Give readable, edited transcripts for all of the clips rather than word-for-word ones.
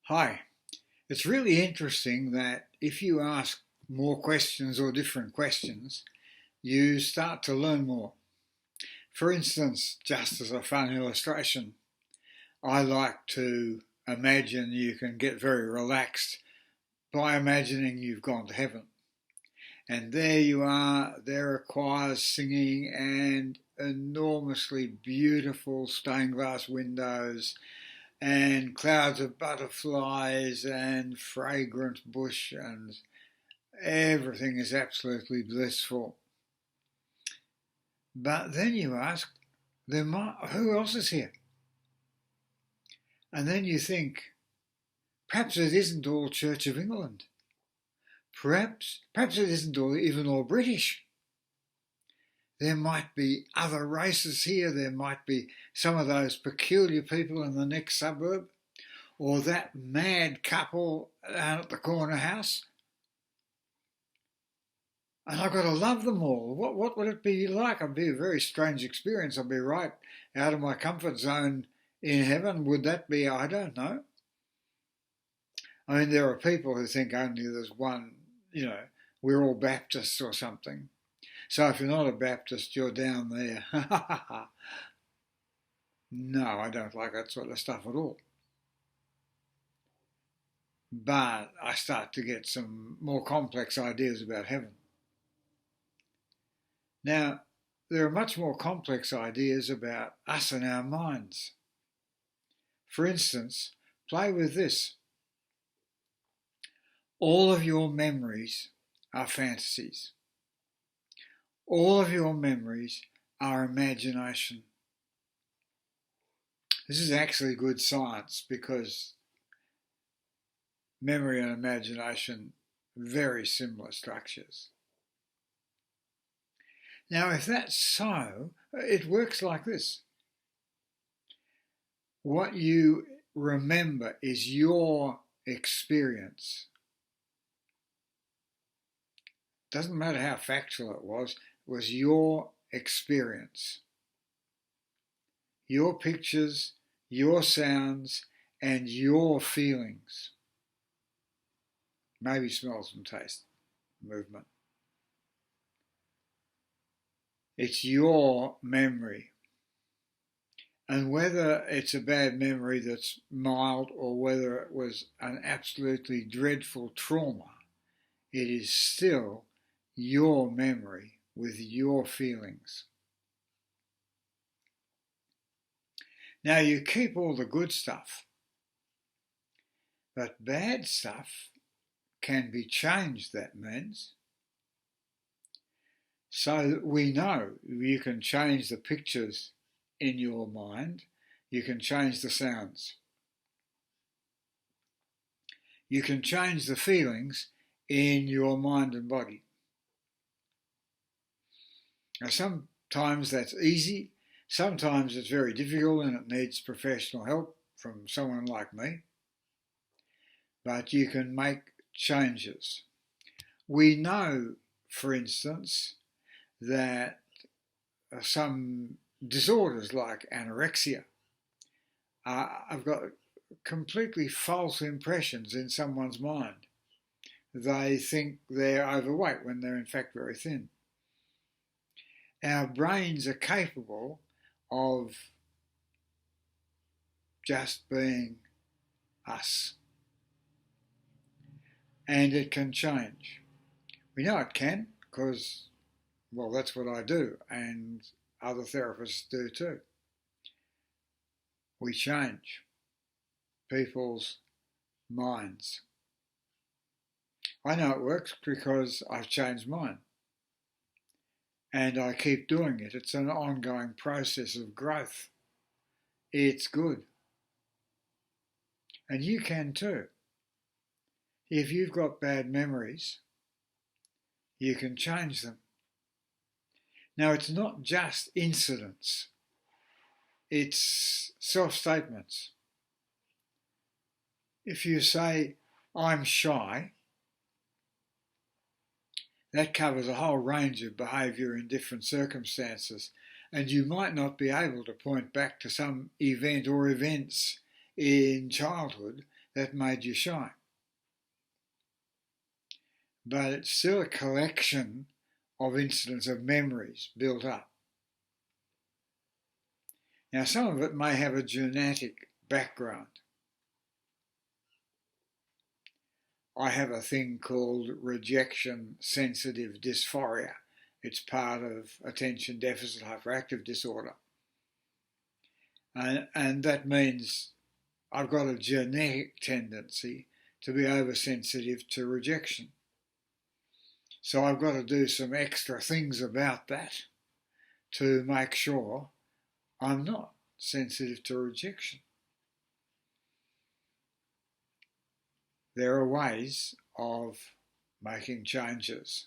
Hi. It's really interesting that if you ask more questions or different questions, you start to learn more. For instance, just as a fun illustration, I like to imagine you can get very relaxed by imagining you've gone to heaven. And there you are, there are choirs singing and enormously beautiful stained glass windows and clouds of butterflies and fragrant bush, and everything is absolutely blissful. But then you ask, who else is here? And then you think, perhaps it isn't all Church of England. Perhaps it isn't even all British. There might be other races here. There might be some of those peculiar people in the next suburb, or that mad couple down at the corner house. And I've got to love them all. What would it be like? It'd be a very strange experience. I'd be right out of my comfort zone in heaven. Would that be? I don't know. I mean, there are people who think only there's one, we're all Baptists or something. So if you're not a Baptist, you're down there. No, I don't like that sort of stuff at all. But I start to get some more complex ideas about heaven. Now, there are much more complex ideas about us and our minds. For instance, play with this. All of your memories are fantasies. All of your memories are imagination. This is actually good science because memory and imagination, very similar structures. Now, if that's so, it works like this. What you remember is your experience. Doesn't matter how factual it was your experience. Your pictures, your sounds, and your feelings. Maybe smells and taste, movement. It's your memory. And whether it's a bad memory that's mild or whether it was an absolutely dreadful trauma, it is still your memory with your feelings. Now you keep all the good stuff, but bad stuff can be changed, that means. So we know you can change the pictures in your mind, you can change the sounds. You can change the feelings in your mind and body. Now sometimes that's easy, sometimes it's very difficult and it needs professional help from someone like me. But you can make changes. We know, for instance, that some disorders like anorexia have got completely false impressions in someone's mind. They think they're overweight when they're in fact very thin. Our brains are capable of just being us. And it can change. We know it can because, well, that's what I do and other therapists do too. We change people's minds. I know it works because I've changed mine. And I keep doing it. It's an ongoing process of growth. It's good. And you can too. If you've got bad memories, you can change them. Now, it's not just incidents. It's self-statements. If you say, I'm shy, that covers a whole range of behaviour in different circumstances, and you might not be able to point back to some event or events in childhood that made you shine. But it's still a collection of incidents, of memories built up. Now, some of it may have a genetic background. I have a thing called rejection sensitive dysphoria. It's part of attention deficit hyperactive disorder. And that means I've got a genetic tendency to be oversensitive to rejection. So I've got to do some extra things about that to make sure I'm not sensitive to rejection. There are ways of making changes.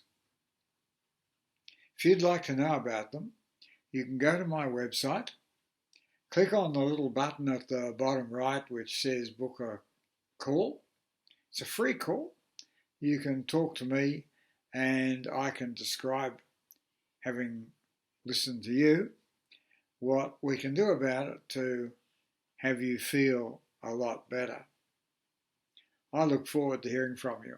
If you'd like to know about them, you can go to my website, click on the little button at the bottom right which says book a call. It's a free call. You can talk to me and I can describe, having listened to you, what we can do about it to have you feel a lot better. I look forward to hearing from you.